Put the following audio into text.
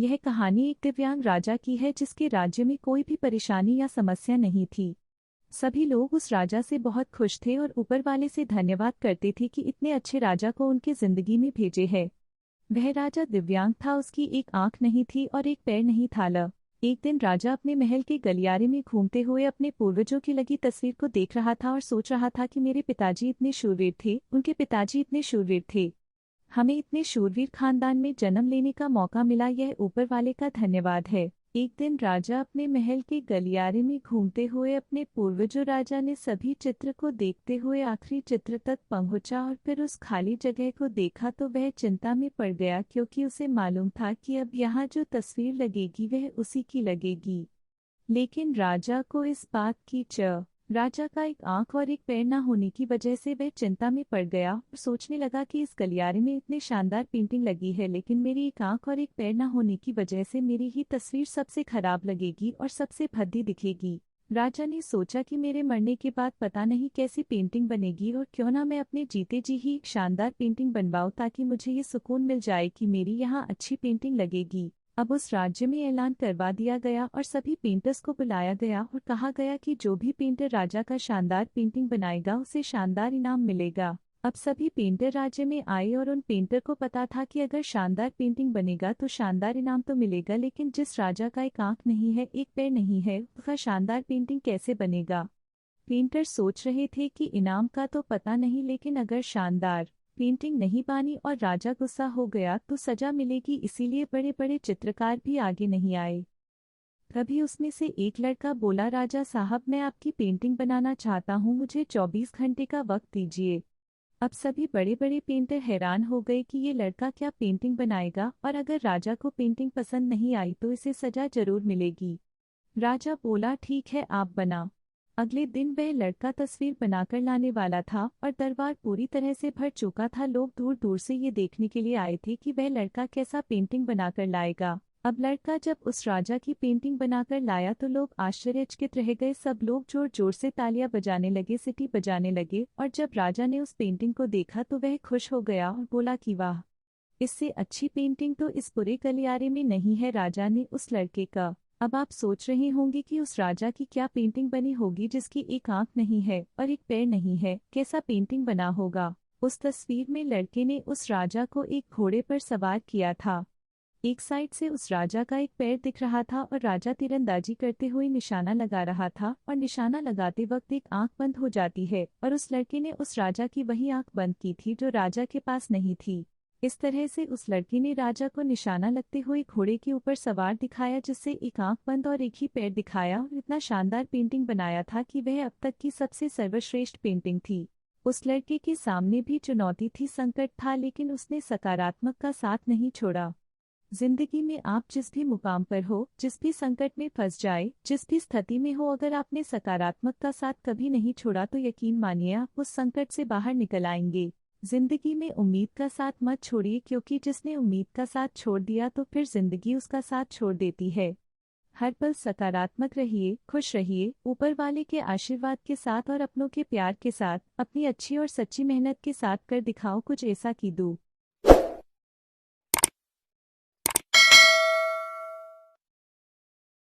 यह कहानी एक दिव्यांग राजा की है जिसके राज्य में कोई भी परेशानी या समस्या नहीं थी। सभी लोग उस राजा से बहुत खुश थे और ऊपर वाले से धन्यवाद करते थे कि इतने अच्छे राजा को उनकी जिंदगी में भेजे है। वह राजा दिव्यांग था, उसकी एक आंख नहीं थी और एक पैर नहीं था। एक दिन राजा अपने महल के गलियारे में घूमते हुए अपने पूर्वजों की लगी तस्वीर को देख रहा था और सोच रहा था कि मेरे पिताजी इतने शूरवीर थे, उनके पिताजी इतने शूरवीर थे। हमें इतने शूरवीर खानदान में जन्म लेने का मौका मिला, यह ऊपर वाले का धन्यवाद है। एक दिन राजा अपने महल के गलियारे में घूमते हुए अपने पूर्वजों राजा ने सभी चित्र को देखते हुए आखिरी चित्र तक पहुंचा और फिर उस खाली जगह को देखा तो वह चिंता में पड़ गया, क्योंकि उसे मालूम था कि अब यहाँ जो तस्वीर लगेगी वह उसी की लगेगी। लेकिन राजा को इस बात की राजा का एक आंख और एक पैर न होने की वजह से वह चिंता में पड़ गया और सोचने लगा कि इस गलियारे में इतनी शानदार पेंटिंग लगी है, लेकिन मेरी एक आंख और एक पैर न होने की वजह से मेरी ही तस्वीर सबसे खराब लगेगी और सबसे भद्दी दिखेगी। राजा ने सोचा कि मेरे मरने के बाद पता नहीं कैसी पेंटिंग बनेगी और क्यों ना मैं अपने जीते जी ही एक शानदार पेंटिंग बनवाऊं, ताकि मुझे ये सुकून मिल जाए कि मेरी यहाँ अच्छी पेंटिंग लगेगी। अब उस राज्य में ऐलान करवा दिया गया और सभी पेंटर्स को बुलाया गया और कहा गया कि जो भी पेंटर राजा का शानदार पेंटिंग बनाएगा उसे शानदार इनाम मिलेगा। अब सभी पेंटर राज्य में आए और उन पेंटर को पता था कि अगर शानदार पेंटिंग बनेगा तो शानदार इनाम तो मिलेगा, लेकिन जिस राजा का एक आंख नहीं है, एक पैर नहीं है, उसका शानदार पेंटिंग कैसे बनेगा। पेंटर सोच रहे थे कि इनाम का तो पता नहीं, लेकिन अगर शानदार पेंटिंग नहीं बनी और राजा गुस्सा हो गया तो सजा मिलेगी, इसीलिए बड़े बड़े चित्रकार भी आगे नहीं आए। तभी उसमें से एक लड़का बोला, राजा साहब मैं आपकी पेंटिंग बनाना चाहता हूँ, मुझे 24 घंटे का वक्त दीजिए। अब सभी बड़े बड़े पेंटर हैरान हो गए कि ये लड़का क्या पेंटिंग बनाएगा, और अगर राजा को पेंटिंग पसंद नहीं आई तो इसे सजा जरूर मिलेगी। राजा बोला, ठीक है आप बना। अगले दिन वह लड़का तस्वीर बनाकर लाने वाला था और दरबार पूरी तरह से भर चुका था। लोग दूर दूर से ये देखने के लिए आए थे कि वह लड़का कैसा पेंटिंग बनाकर लाएगा। अब लड़का जब उस राजा की पेंटिंग बनाकर लाया तो लोग आश्चर्यचकित रह गए। सब लोग जोर जोर से तालियां बजाने लगे, सीटी बजाने लगे, और जब राजा ने उस पेंटिंग को देखा तो वह खुश हो गया और बोला कि वाह, इससे अच्छी पेंटिंग तो इस पूरे गलियारे में नहीं है। राजा ने उस लड़के का अब आप सोच रहे होंगे कि उस राजा की क्या पेंटिंग बनी होगी जिसकी एक आंख नहीं है और एक पैर नहीं है, कैसा पेंटिंग बना होगा। उस तस्वीर में लड़के ने उस राजा को एक घोड़े पर सवार किया था। एक साइड से उस राजा का एक पैर दिख रहा था और राजा तीरंदाजी करते हुए निशाना लगा रहा था, और निशाना लगाते वक्त एक आंख बंद हो जाती है और उस लड़के ने उस राजा की वही आंख बंद की थी जो राजा के पास नहीं थी। इस तरह से उस लड़के ने राजा को निशाना लगते हुए घोड़े के ऊपर सवार दिखाया, जिससे एक आंख बंद और एक ही पैर दिखाया, और इतना शानदार पेंटिंग बनाया था कि वह अब तक की सबसे सर्वश्रेष्ठ पेंटिंग थी। उस लड़के के सामने भी चुनौती थी, संकट था, लेकिन उसने सकारात्मक का साथ नहीं छोड़ा। जिंदगी में आप जिस भी मुकाम पर हो, जिस भी संकट में फंस जाए, जिस भी स्थिति में हो, अगर आपने सकारात्मक का साथ कभी नहीं छोड़ा तो यकीन मानिए आप उस संकट से बाहर निकल आएंगे। जिंदगी में उम्मीद का साथ मत छोड़िए, क्योंकि जिसने उम्मीद का साथ छोड़ दिया तो फिर जिंदगी उसका साथ छोड़ देती है। हर पल सकारात्मक रहिए, खुश रहिए, ऊपर वाले के आशीर्वाद के साथ और अपनों के प्यार के साथ, अपनी अच्छी और सच्ची मेहनत के साथ कर दिखाओ कुछ ऐसा कि